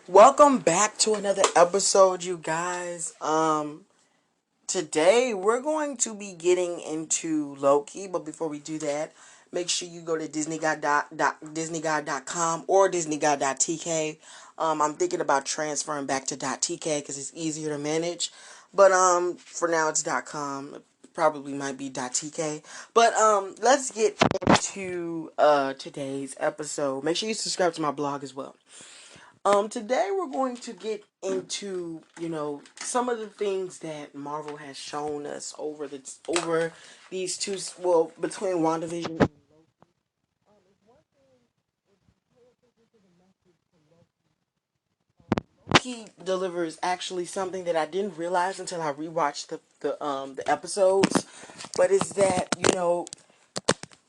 Welcome back to another episode, you guys. Today we're going to be getting into Loki, but before we do that, make sure you go to disneyguy.com or disneyguy.tk. I'm thinking about transferring back to .tk because it's easier to manage, but for now it's .com. It probably might be .tk. But let's get into today's episode. Make sure you subscribe to my blog as well. Today we're going to get into, some of the things that Marvel has shown us over these two, well, between WandaVision and Loki. It's one thing if you pay attention to the message from Loki. Loki delivers actually something that I didn't realize until I rewatched the episodes, but it's that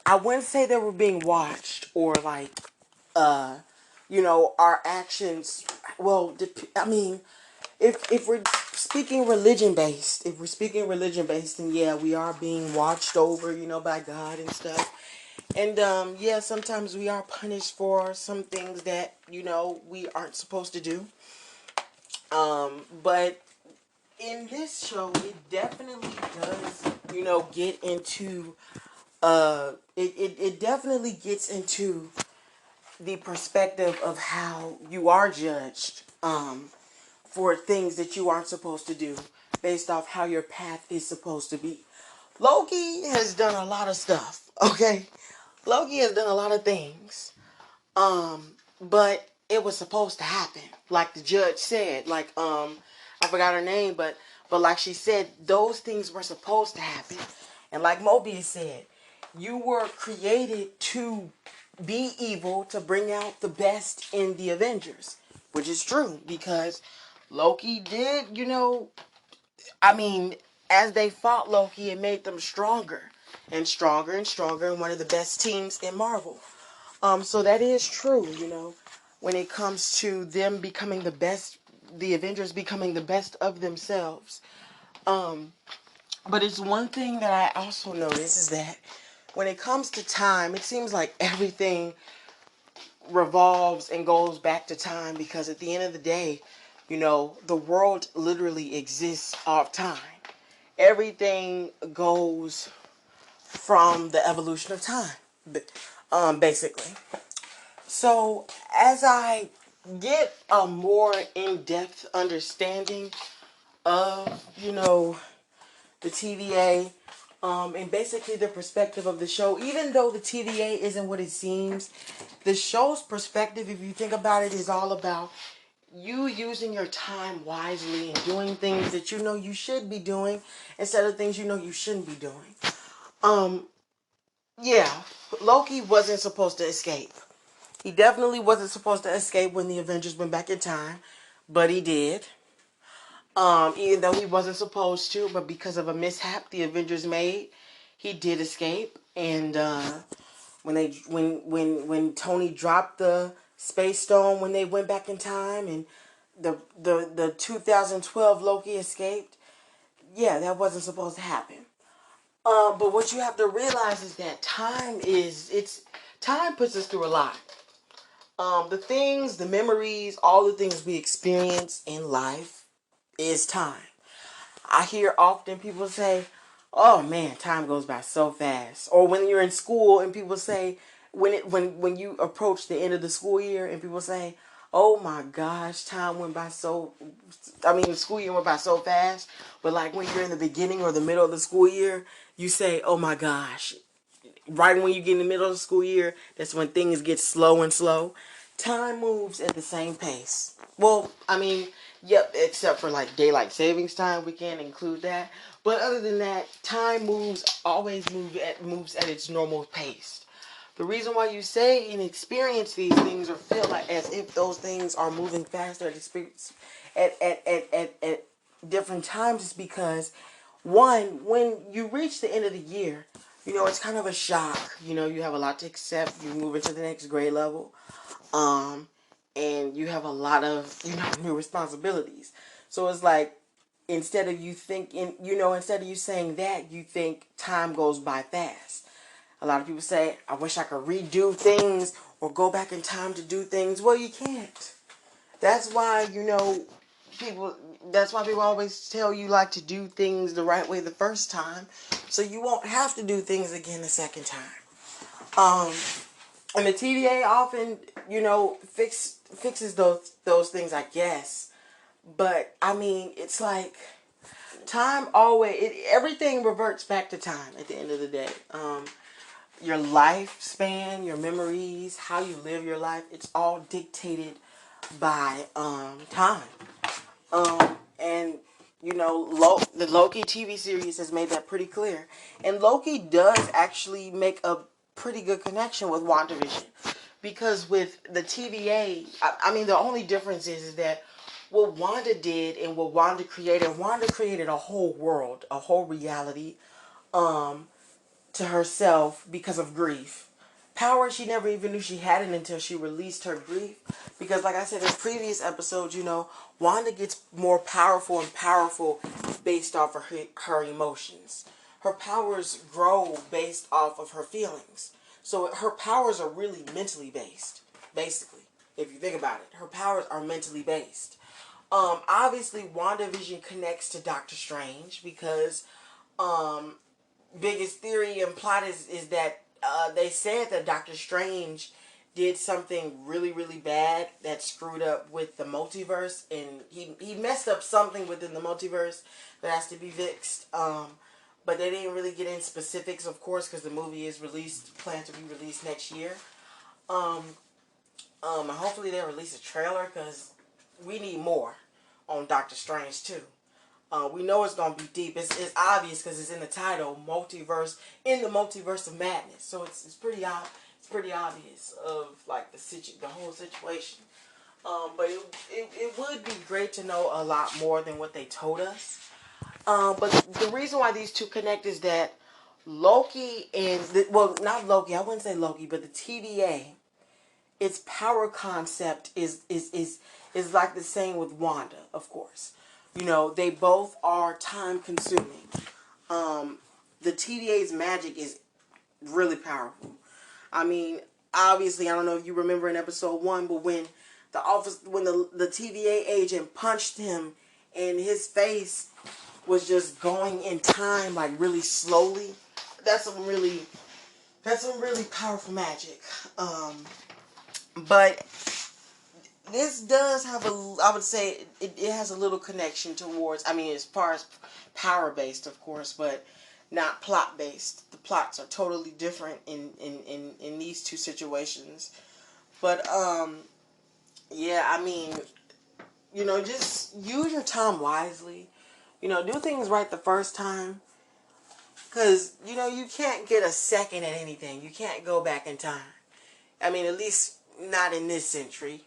I wouldn't say they were being watched or like uh our actions. Well, I mean, if we're speaking religion based, then yeah, we are being watched over, by God and stuff. And yeah, sometimes we are punished for some things that we aren't supposed to do. But in this show, it definitely does, get into it definitely gets into the perspective of how you are judged for things that you aren't supposed to do based off how your path is supposed to be. Loki has done a lot of stuff, okay? Loki has done a lot of things. But it was supposed to happen. Like the judge said, I forgot her name, but like she said, those things were supposed to happen. And like Mobius said, you were created to be evil to bring out the best in the Avengers, which is true because Loki did, I mean, as they fought Loki, it made them stronger and stronger and stronger, and one of the best teams in Marvel. So that is true, when it comes to them becoming the best, the Avengers becoming the best of themselves. Um, but it's one thing that I also notice is that when it comes to time, it seems like everything revolves and goes back to time because at the end of the day, the world literally exists off time. Everything goes from the evolution of time, basically. So as I get a more in-depth understanding of, the TVA, and basically the perspective of the show, even though the TVA isn't what it seems, the show's perspective, if you think about it, is all about you using your time wisely and doing things that you know you should be doing instead of things you know you shouldn't be doing. Um, yeah, Loki wasn't supposed to escape. He definitely wasn't supposed to escape when the Avengers went back in time, but he did. Even though he wasn't supposed to, but because of a mishap the Avengers made, he did escape. And when Tony dropped the space stone when they went back in time, and the 2012 Loki escaped, yeah, that wasn't supposed to happen. But what you have to realize is that time puts us through a lot. The things, the memories, all the things we experience in life is time. I hear often people say, "Oh man, time goes by so fast." Or when you're in school and people say, when you approach the end of the school year and people say, "Oh my gosh, time went by so." I mean, the school year went by so fast. But like when you're in the beginning or the middle of the school year, you say, "Oh my gosh." Right when you get in the middle of the school year, that's when things get slow and slow. Time moves at the same pace. Well, I mean, yep, except for like daylight savings time, we can't include that. But other than that, time moves at its normal pace. The reason why you say and experience these things or feel like as if those things are moving faster at different times is because one, when you reach the end of the year, it's kind of a shock. You have a lot to accept. You move into the next grade level. Um, and you have a lot of, new responsibilities. So it's like, instead of you saying that, you think time goes by fast. A lot of people say, I wish I could redo things or go back in time to do things. Well, you can't. That's why, people, that's why people always tell you like to do things the right way the first time, so you won't have to do things again the second time. Um, and the TVA often, fixes those things, I guess. But I mean, it's like time always. Everything reverts back to time at the end of the day. Your lifespan, your memories, how you live your life, it's all dictated by time. And the Loki TV series has made that pretty clear. And Loki does actually make a pretty good connection with WandaVision. Because with the TVA, I mean, the only difference is that what Wanda did and what Wanda created a whole world, a whole reality, um, to herself because of grief. Power, she never even knew she had it until she released her grief. Because, like I said in previous episodes, Wanda gets more powerful and powerful based off of her emotions. Her powers grow based off of her feelings. So her powers are really mentally based, basically. If you think about it, her powers are mentally based. Obviously, WandaVision connects to Doctor Strange because um, biggest theory and plot is that they said that Doctor Strange did something really, really bad that screwed up with the multiverse, and he messed up something within the multiverse that has to be fixed. But they didn't really get in specifics, of course, because the movie is planned to be released next year. Um, and hopefully they release a trailer because we need more on Doctor Strange too. We know it's gonna be deep. It's obvious because it's in the title, multiverse in the multiverse of madness. So it's pretty obvious of like the whole situation. But it would be great to know a lot more than what they told us. But the reason why these two connect is that Loki well, not Loki. I wouldn't say Loki, but the TVA, its power concept is like the same with Wanda, of course. They both are time consuming. The TVA's magic is really powerful. I mean, obviously, I don't know if you remember in episode 1, but when the TVA agent punched him and his face was just going in time, like really slowly, that's some really powerful magic. But this does have I would say it has a little connection towards, I mean, as far as power based, of course, but not plot based. The plots are totally different in these two situations. But yeah, I mean, just use your time wisely. Do things right the first time. Because, you can't get a second at anything. You can't go back in time. I mean, at least not in this century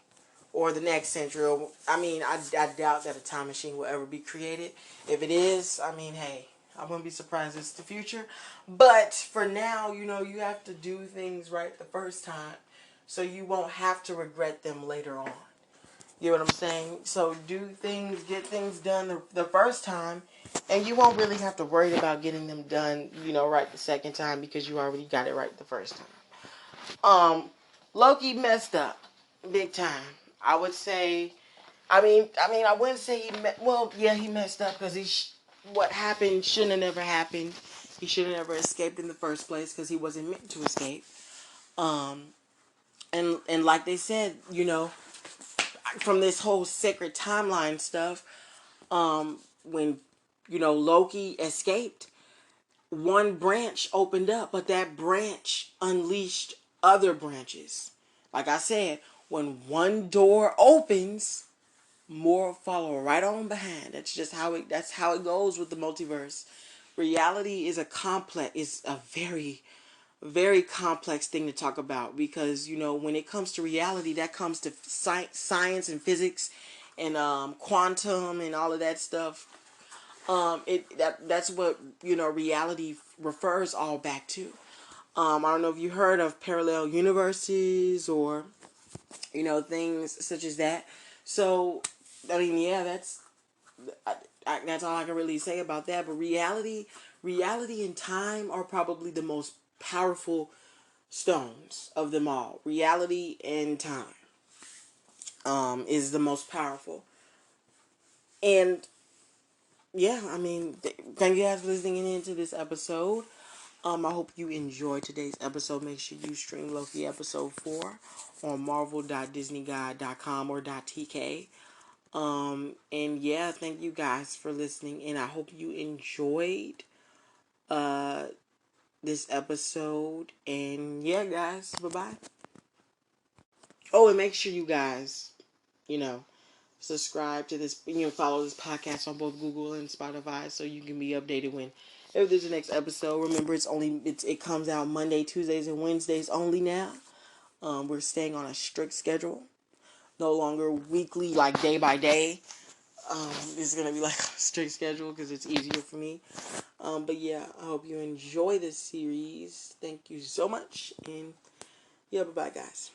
or the next century. Or, I mean, I doubt that a time machine will ever be created. If it is, I mean, hey, I wouldn't be surprised it's the future. But for now, you have to do things right the first time so you won't have to regret them later on. You know what I'm saying? So get things done the first time, and you won't really have to worry about getting them done, right the second time because you already got it right the first time. Loki messed up big time. I would say. I wouldn't say well, yeah, he messed up because what happened shouldn't have never happened. He should have never escaped in the first place because he wasn't meant to escape. Um, and like they said, from this whole sacred timeline stuff, when Loki escaped, one branch opened up, but that branch unleashed other branches. Like I said, when one door opens, more follow right on behind. That's how it goes with the multiverse. Reality is a very, very complex thing to talk about because when it comes to reality, that comes to science and physics and quantum and all of that stuff. That's what reality refers all back to. I don't know if you heard of parallel universes or things such as that. So I mean, yeah, that's all I can really say about that. But reality and time are probably the most powerful stones of them all. Reality and time. is the most powerful. And yeah, I mean, thank you guys for listening in to this episode. I hope you enjoyed today's episode. Make sure you stream Loki episode 4 on marvel.disneyguide.com or .tk. And yeah, thank you guys for listening, and I hope you enjoyed uh this episode. And yeah, guys, bye-bye. Oh, and make sure you guys, you know, subscribe to this, follow this podcast on both Google and Spotify so you can be updated when if there's the next episode. Remember, it comes out Monday, Tuesdays, and Wednesdays only now. We're staying on a strict schedule, no longer weekly, like day by day. It's gonna be like a strict schedule because it's easier for me. But yeah, I hope you enjoy this series. Thank you so much, and yeah, bye bye, guys.